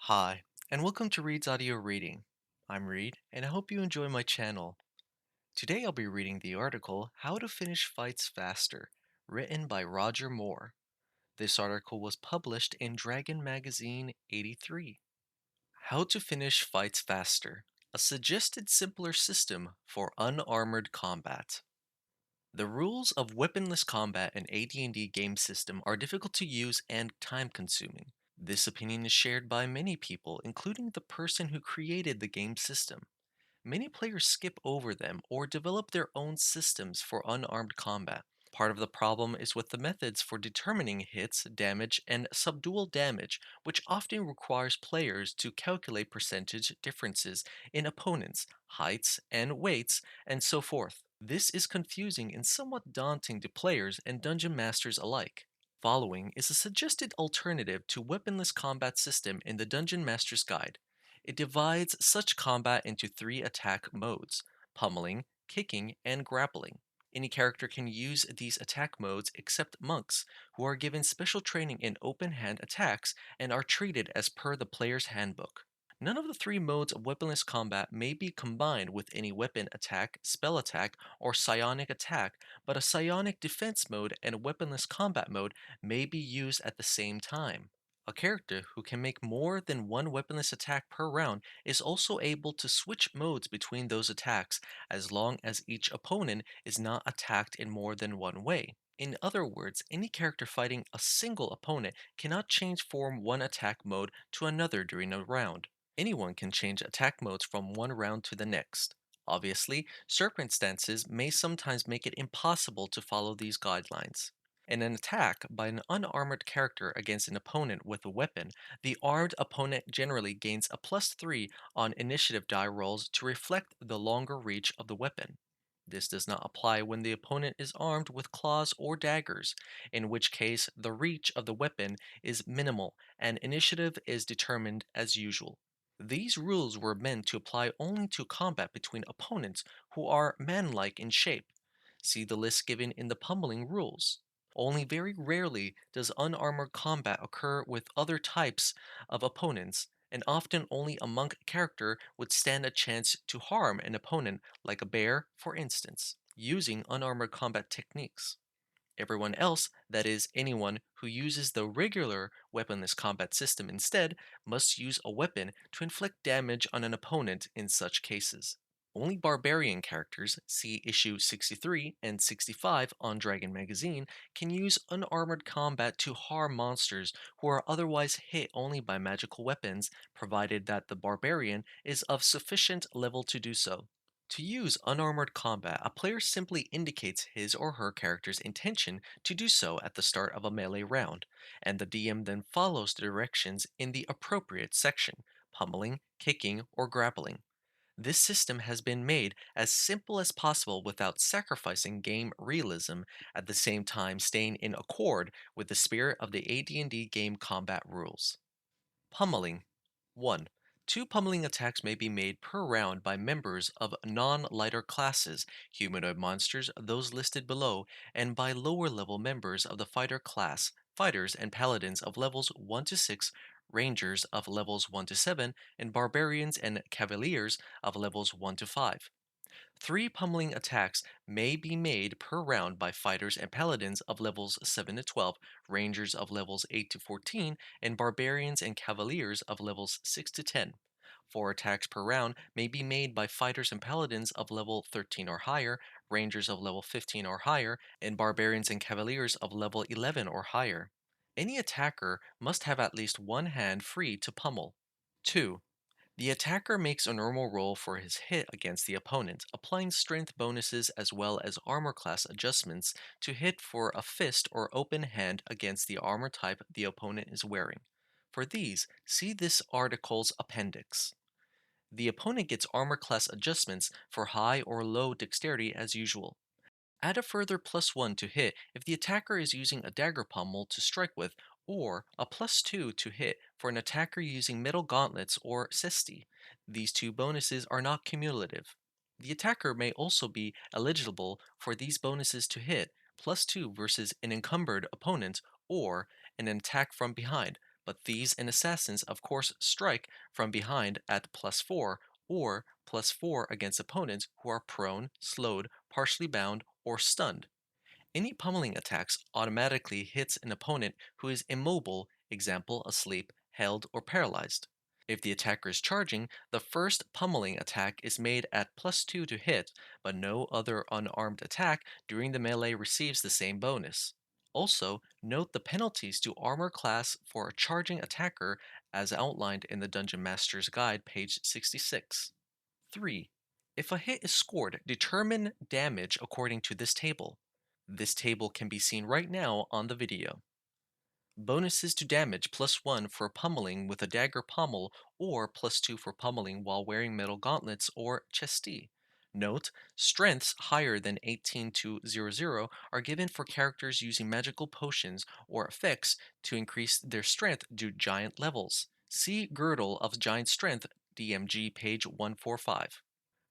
Hi, and welcome to Reed's Audio Reading. I'm Reed, and I hope you enjoy my channel. Today I'll be reading the article How to Finish Fights Faster, written by Roger Moore. This article was published in Dragon Magazine 83. How to Finish Fights Faster, a suggested simpler system for unarmored combat. The rules of weaponless combat in AD&D game system are difficult to use and time-consuming. This opinion is shared by many people, including the person who created the game system. Many players skip over them or develop their own systems for unarmed combat. Part of the problem is with the methods for determining hits, damage, and subdual damage, which often requires players to calculate percentage differences in opponents, heights, and weights, and so forth. This is confusing and somewhat daunting to players and dungeon masters alike. Following is a suggested alternative to weaponless combat system in the Dungeon Master's Guide. It divides such combat into three attack modes: pummeling, kicking, and grappling. Any character can use these attack modes except monks, who are given special training in open hand attacks and are treated as per the player's handbook. None of the three modes of weaponless combat may be combined with any weapon attack, spell attack, or psionic attack, but a psionic defense mode and a weaponless combat mode may be used at the same time. A character who can make more than one weaponless attack per round is also able to switch modes between those attacks as long as each opponent is not attacked in more than one way. In other words, any character fighting a single opponent cannot change from one attack mode to another during a round. Anyone can change attack modes from one round to the next. Obviously, circumstances may sometimes make it impossible to follow these guidelines. In an attack by an unarmored character against an opponent with a weapon, the armed opponent generally gains a +3 on initiative die rolls to reflect the longer reach of the weapon. This does not apply when the opponent is armed with claws or daggers, in which case the reach of the weapon is minimal and initiative is determined as usual. These rules were meant to apply only to combat between opponents who are manlike in shape. See the list given in the pummeling rules. Only very rarely does unarmored combat occur with other types of opponents, and often only a monk character would stand a chance to harm an opponent, like a bear, for instance, using unarmored combat techniques. Everyone else, that is, anyone who uses the regular weaponless combat system instead, must use a weapon to inflict damage on an opponent in such cases. Only barbarian characters, see issue 63 and 65 on Dragon Magazine, can use unarmored combat to harm monsters who are otherwise hit only by magical weapons, provided that the barbarian is of sufficient level to do so. To use unarmored combat, a player simply indicates his or her character's intention to do so at the start of a melee round, and the DM then follows the directions in the appropriate section: pummeling, kicking, or grappling. This system has been made as simple as possible without sacrificing game realism, at the same time staying in accord with the spirit of the AD&D game combat rules. Pummeling. 1. Two pummeling attacks may be made per round by members of non-lighter classes, humanoid monsters, those listed below, and by lower level members of the fighter class, fighters and paladins of levels 1 to 6, rangers of levels 1 to 7, and barbarians and cavaliers of levels 1 to 5. Three pummeling attacks may be made per round by fighters and paladins of levels 7 to 12, rangers of levels 8 to 14, and barbarians and cavaliers of levels 6 to 10. Four attacks per round may be made by fighters and paladins of level 13 or higher, rangers of level 15 or higher, and barbarians and cavaliers of level 11 or higher. Any attacker must have at least one hand free to pummel. 2. The attacker makes a normal roll for his hit against the opponent, applying strength bonuses as well as armor class adjustments to hit for a fist or open hand against the armor type the opponent is wearing. For these, see this article's appendix. The opponent gets armor class adjustments for high or low dexterity as usual. Add a further +1 to hit if the attacker is using a dagger pommel to strike with, or a +2 to hit for an attacker using metal gauntlets or cesti. These two bonuses are not cumulative. The attacker may also be eligible for these bonuses to hit, +2 versus an encumbered opponent, or an attack from behind, but thieves and assassins of course strike from behind at +4 or +4 against opponents who are prone, slowed, partially bound, or stunned. Any pummeling attacks automatically hits an opponent who is immobile, example asleep, held, or paralyzed. If the attacker is charging, the first pummeling attack is made at +2 to hit, but no other unarmed attack during the melee receives the same bonus. Also, note the penalties to armor class for a charging attacker as outlined in the Dungeon Master's Guide, page 66. 3. If a hit is scored, determine damage according to this table. This table can be seen right now on the video. Bonuses to damage +1 for pummeling with a dagger pommel or +2 for pummeling while wearing metal gauntlets or chesty. Note, strengths higher than 18 to 00 are given for characters using magical potions or effects to increase their strength due to giant levels. See Girdle of Giant Strength, DMG page 145.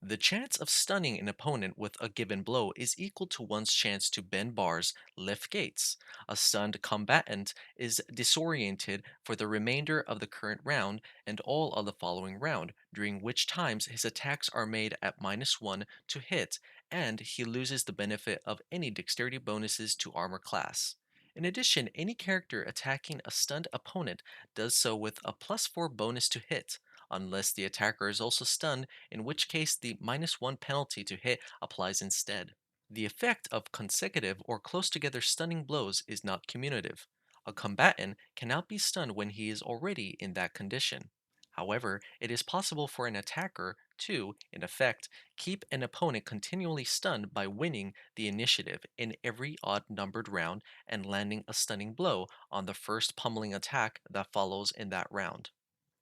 The chance of stunning an opponent with a given blow is equal to one's chance to bend bars, lift gates. A stunned combatant is disoriented for the remainder of the current round and all of the following round, during which times his attacks are made at -1 to hit, and he loses the benefit of any dexterity bonuses to armor class. In addition, any character attacking a stunned opponent does so with a +4 bonus to hit, unless the attacker is also stunned, in which case the -1 penalty to hit applies instead. The effect of consecutive or close together stunning blows is not cumulative. A combatant cannot be stunned when he is already in that condition. However, it is possible for an attacker to, in effect, keep an opponent continually stunned by winning the initiative in every odd numbered round and landing a stunning blow on the first pummeling attack that follows in that round.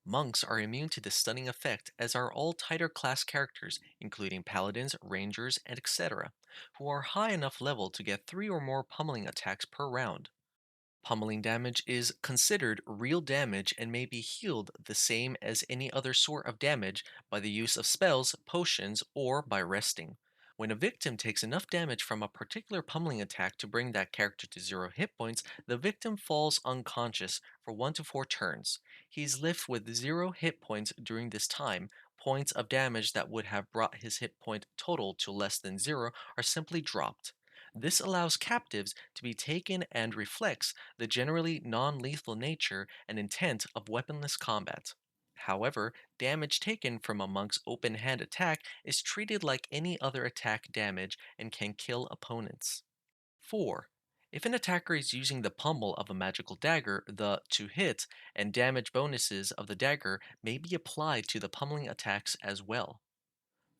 Monks are immune to this stunning effect, as are all tighter class characters, including paladins, rangers, and etc., who are high enough level to get 3 or more pummeling attacks per round. Pummeling damage is considered real damage and may be healed the same as any other sort of damage by the use of spells, potions, or by resting. When a victim takes enough damage from a particular pummeling attack to bring that character to 0 hit points, the victim falls unconscious for 1 to 4 turns. He is left with 0 hit points during this time. Points of damage that would have brought his hit point total to less than 0 are simply dropped. This allows captives to be taken and reflects the generally non lethal nature and intent of weaponless combat. However, damage taken from a monk's open hand attack is treated like any other attack damage and can kill opponents. 4. If an attacker is using the pummel of a magical dagger, the to hit and damage bonuses of the dagger may be applied to the pummeling attacks as well.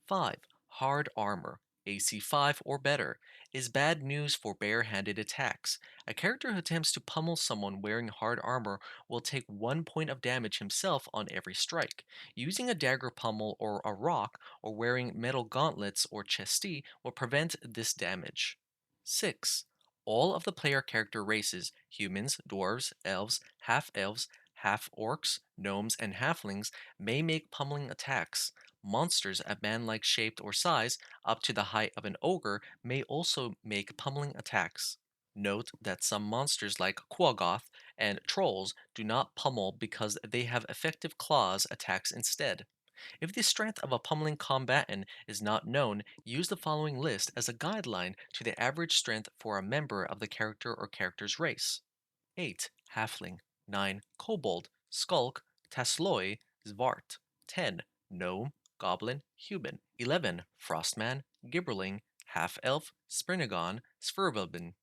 5. Hard armor, AC 5 or better, is bad news for bare-handed attacks. A character who attempts to pummel someone wearing hard armor will take 1 point of damage himself on every strike. Using a dagger pummel or a rock or wearing metal gauntlets or chesty will prevent this damage. 6. All of the player character races, humans, dwarves, elves, half-orcs, gnomes, and halflings, may make pummeling attacks. Monsters at man-like shape or size, up to the height of an ogre, may also make pummeling attacks. Note that some monsters like Quaggoth and trolls do not pummel because they have effective claws attacks instead. If the strength of a pummeling combatant is not known, use the following list as a guideline to the average strength for a member of the character or character's race. 8. Halfling. 9. Kobold, Skulk, Tasloi, Zvart. 10. Gnome, Goblin, Human. 11. Frostman, Gibberling, Half-Elf, Springagon, Svirvelbin.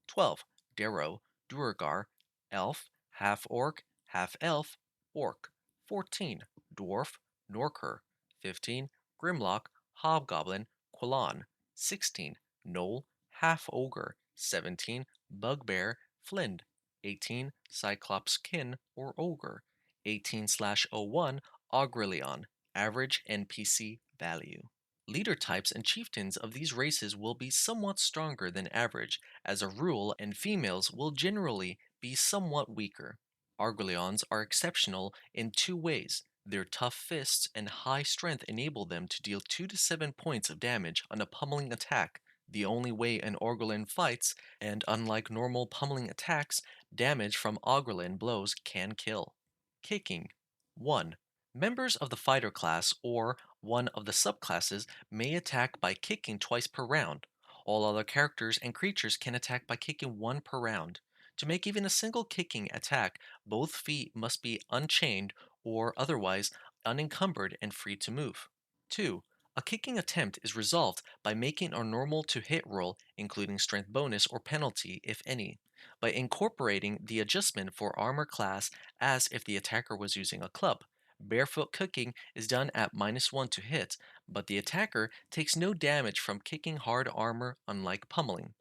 12. Darrow, Duergar, Elf, Half-Orc, Half-Elf, Orc. 14. Dwarf, Norker. 15. Grimlock, Hobgoblin, Quillan. 16. Gnoll, Half-Ogre. 17. Bugbear, Flind. 18. Cyclops Kin or Ogre. 18/01 Aurelion. Average NPC value. Leader types and chieftains of these races will be somewhat stronger than average, as a rule, and females will generally be somewhat weaker. Argolions are exceptional in 2 ways. Their tough fists and high strength enable them to deal 2 to 7 points of damage on a pummeling attack. the only way an Orgolin fights, and unlike normal pummeling attacks, damage from Orgolin blows can kill. Kicking 1. Members of the fighter class or one of the subclasses may attack by kicking twice per round. All other characters and creatures can attack by kicking one per round. To make even a single kicking attack, both feet must be unchained or otherwise unencumbered and free to move. 2. A kicking attempt is resolved by making a normal to hit roll, including strength bonus or penalty, if any, by incorporating the adjustment for armor class as if the attacker was using a club. Barefoot kicking is done at -1 to hit, but the attacker takes no damage from kicking hard armor, unlike pummeling.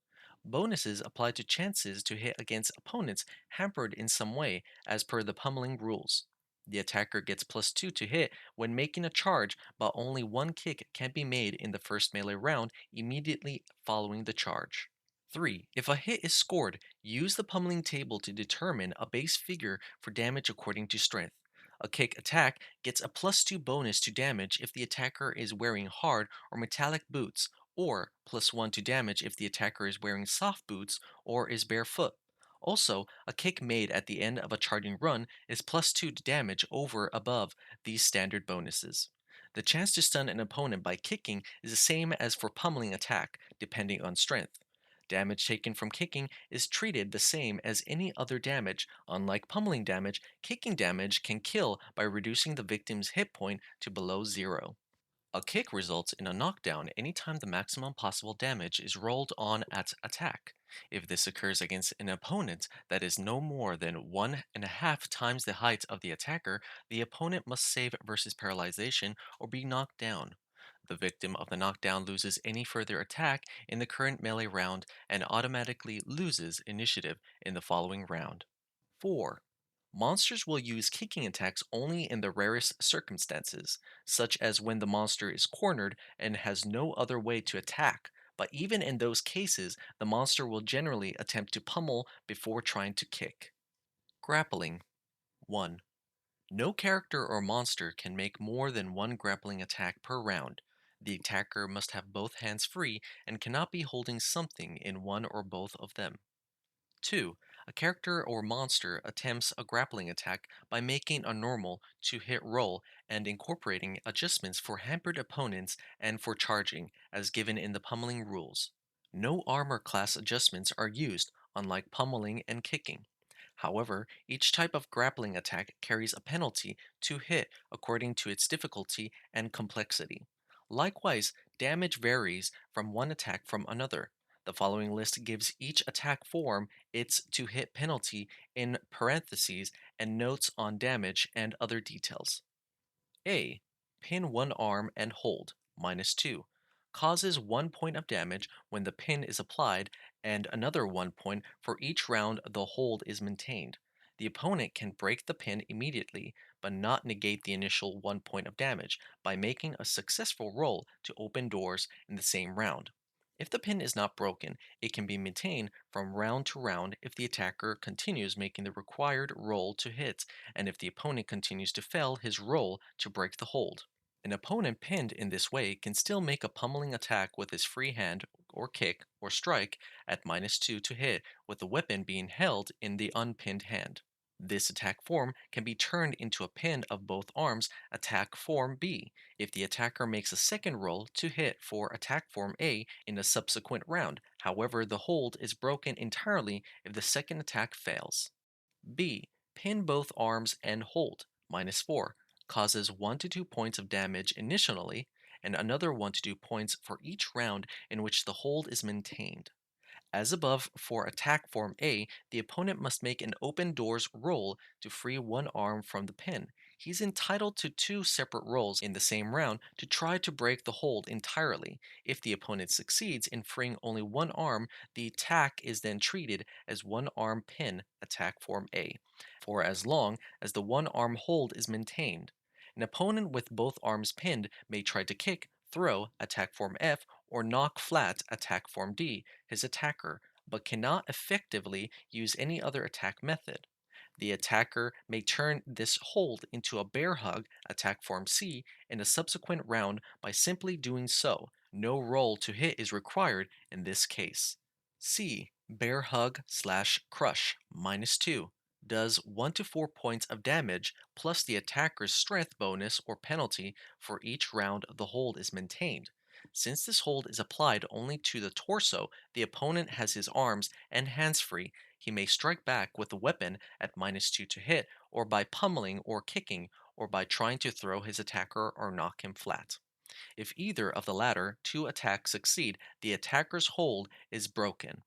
Bonuses apply to chances to hit against opponents hampered in some way, as per the pummeling rules. The attacker gets +2 to hit when making a charge, but only one kick can be made in the first melee round immediately following the charge. 3. If a hit is scored, use the pummeling table to determine a base figure for damage according to strength. A kick attack gets a +2 bonus to damage if the attacker is wearing hard or metallic boots, or +1 to damage if the attacker is wearing soft boots or is barefoot. Also, a kick made at the end of a charging run is +2 to damage over above these standard bonuses. The chance to stun an opponent by kicking is the same as for pummeling attack, depending on strength. Damage taken from kicking is treated the same as any other damage. Unlike pummeling damage, kicking damage can kill by reducing the victim's hit point to below 0. A kick results in a knockdown anytime the maximum possible damage is rolled on at attack. If this occurs against an opponent that is no more than 1.5 times the height of the attacker, the opponent must save versus paralyzation or be knocked down. The victim of the knockdown loses any further attack in the current melee round and automatically loses initiative in the following round. 4. Monsters will use kicking attacks only in the rarest circumstances, such as when the monster is cornered and has no other way to attack. But even in those cases, the monster will generally attempt to pummel before trying to kick. Grappling 1. No character or monster can make more than one grappling attack per round. The attacker must have both hands free and cannot be holding something in one or both of them. 2. A character or monster attempts a grappling attack by making a normal to hit roll and incorporating adjustments for hampered opponents and for charging, as given in the pummeling rules. No armor class adjustments are used, unlike pummeling and kicking. However, each type of grappling attack carries a penalty to hit according to its difficulty and complexity. Likewise, damage varies from one attack from another. The following list gives each attack form its to hit penalty in parentheses and notes on damage and other details. A. Pin one arm and hold, -2. Causes 1 point of damage when the pin is applied, and another 1 point for each round the hold is maintained. The opponent can break the pin immediately, but not negate the initial 1 point of damage by making a successful roll to open doors in the same round. If the pin is not broken, it can be maintained from round to round if the attacker continues making the required roll to hit, and if the opponent continues to fail his roll to break the hold. An opponent pinned in this way can still make a pummeling attack with his free hand or kick or strike at -2 to hit with the weapon being held in the unpinned hand. This attack form can be turned into a pin of both arms, attack form B, if the attacker makes a second roll to hit for attack form A in a subsequent round. However, the hold is broken entirely if the second attack fails. B. Pin both arms and hold, -4, causes 1 to 2 points of damage initially, and another 1 to 2 points for each round in which the hold is maintained. As above for attack form A, the opponent must make an open doors roll to free one arm from the pin. He's entitled to two separate rolls in the same round to try to break the hold entirely. If the opponent succeeds in freeing only one arm, the attack is then treated as one arm pin attack form A, for as long as the one arm hold is maintained. An opponent with both arms pinned may try to kick, throw attack form F, or knock flat attack form D his attacker, but cannot effectively use any other attack method. The attacker may turn this hold into a bear hug, attack form C, in a subsequent round by simply doing so. No roll to hit is required in this case. C. Bear hug slash crush, -2. Does 1 to 4 points of damage plus the attacker's strength bonus or penalty for each round the hold is maintained. Since this hold is applied only to the torso, the opponent has his arms and hands free. He may strike back with a weapon at -2 to hit, or by pummeling or kicking, or by trying to throw his attacker or knock him flat. If either of the latter two attacks succeed, the attacker's hold is broken.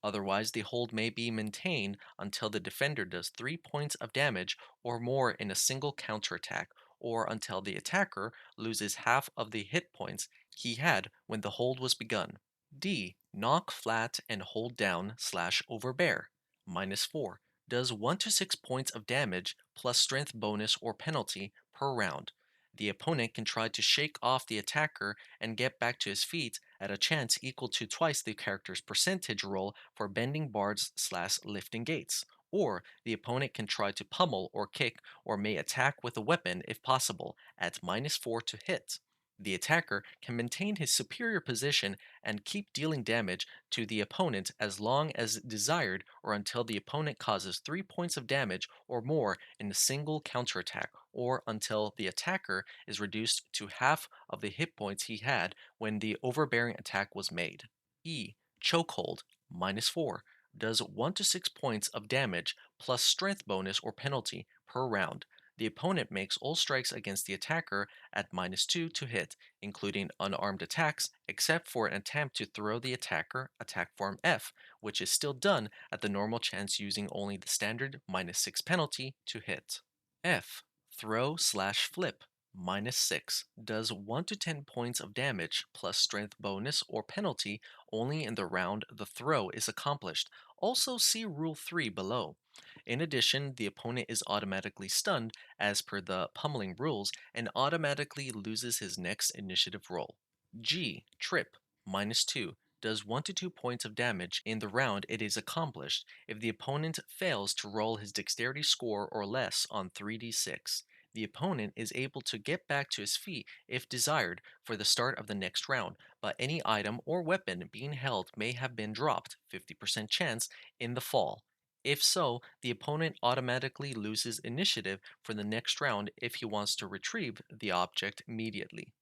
Otherwise, the hold may be maintained until the defender does 3 points of damage or more in a single counterattack, or until the attacker loses half of the hit points he had when the hold was begun. D. Knock flat and hold down slash overbear. -4. Does 1 to 6 points of damage plus strength bonus or penalty per round. The opponent can try to shake off the attacker and get back to his feet at a chance equal to twice the character's percentage roll for bending bars slash lifting gates. Or the opponent can try to pummel or kick or may attack with a weapon if possible at -4 to hit. The attacker can maintain his superior position and keep dealing damage to the opponent as long as desired or until the opponent causes 3 points of damage or more in a single counterattack, or until the attacker is reduced to half of the hit points he had when the overbearing attack was made. E. Chokehold, -4. Does 1 to 6 points of damage plus strength bonus or penalty per round. The opponent makes all strikes against the attacker at -2 to hit, including unarmed attacks, except for an attempt to throw the attacker, attack form F, which is still done at the normal chance using only the standard -6 penalty to hit. F. Throw slash flip, -6. Does 1 to 10 points of damage plus strength bonus or penalty only in the round the throw is accomplished. Also see Rule 3 below. In addition, the opponent is automatically stunned as per the pummeling rules and automatically loses his next initiative roll. G. Trip, -2. Does 1 to 2 points of damage in the round it is accomplished if the opponent fails to roll his dexterity score or less on 3d6. The opponent is able to get back to his feet if desired for the start of the next round, but any item or weapon being held may have been dropped, 50% chance, in the fall. If so, the opponent automatically loses initiative for the next round if he wants to retrieve the object immediately.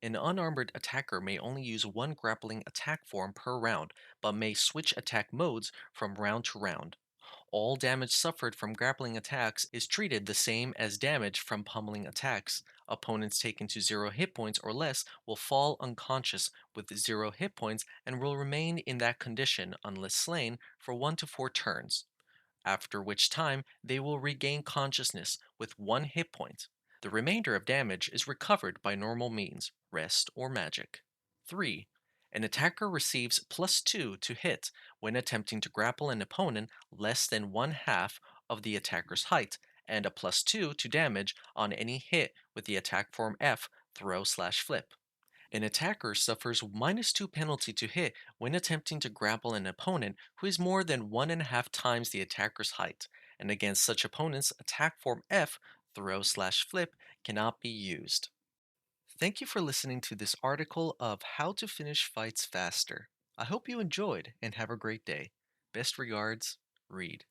An unarmored attacker may only use one grappling attack form per round, but may switch attack modes from round to round. All damage suffered from grappling attacks is treated the same as damage from pummeling attacks. Opponents taken to 0 hit points or less will fall unconscious with 0 hit points and will remain in that condition unless slain for 1 to 4 turns, after which time they will regain consciousness with 1 hit point. The remainder of damage is recovered by normal means, rest or magic. 3. An attacker receives +2 to hit when attempting to grapple an opponent less than one half of the attacker's height, and a +2 to damage on any hit with the attack form F, throw slash flip. An attacker suffers -2 penalty to hit when attempting to grapple an opponent who is more than 1.5 times the attacker's height, and against such opponents, attack form F, throw slash flip, cannot be used. Thank you for listening to this article of How to Finish Fights Faster. I hope you enjoyed and have a great day. Best regards, Reed.